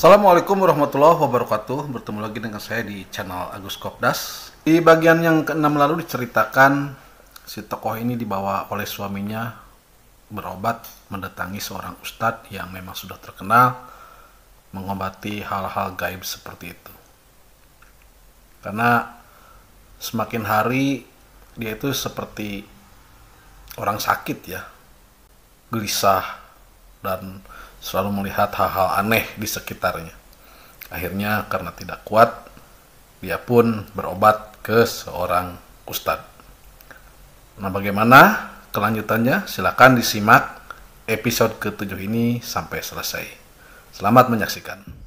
Assalamualaikum warahmatullahi wabarakatuh. Bertemu lagi dengan saya di channel Agus Kopdas. Di bagian yang ke-6 lalu diceritakan si tokoh ini dibawa oleh suaminya berobat mendatangi seorang ustadz yang memang sudah terkenal mengobati hal-hal gaib seperti itu. Karena semakin hari dia itu seperti orang sakit ya, gelisah dan selalu melihat hal-hal aneh di sekitarnya. Akhirnya karena tidak kuat, dia pun berobat ke seorang ustadz. Nah, bagaimana kelanjutannya? Silakan disimak episode ke-7 ini sampai selesai. Selamat menyaksikan.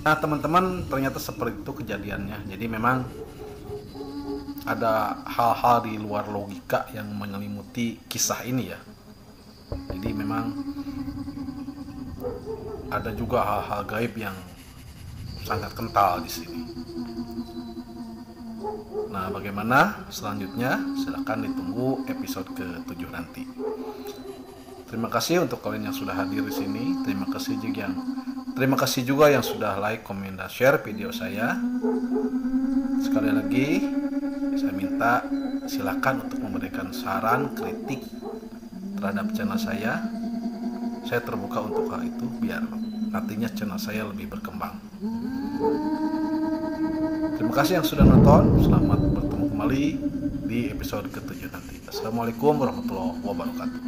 Nah teman-teman, ternyata seperti itu kejadiannya. Jadi memang ada hal-hal di luar logika yang menyelimuti kisah ini ya. Jadi memang ada juga hal-hal gaib yang sangat kental di sini. Nah, bagaimana selanjutnya? Silahkan ditunggu episode ke-7 nanti. Terima kasih untuk kalian yang sudah hadir di sini. Terima kasih juga yang sudah like, komen, dan share video saya. Sekali lagi, saya minta silakan untuk memberikan saran, kritik terhadap channel saya. Saya terbuka untuk hal itu biar nantinya channel saya lebih berkembang. Terima kasih yang sudah nonton. Selamat bertemu kembali di episode ke-7 nanti. Assalamualaikum warahmatullahi wabarakatuh.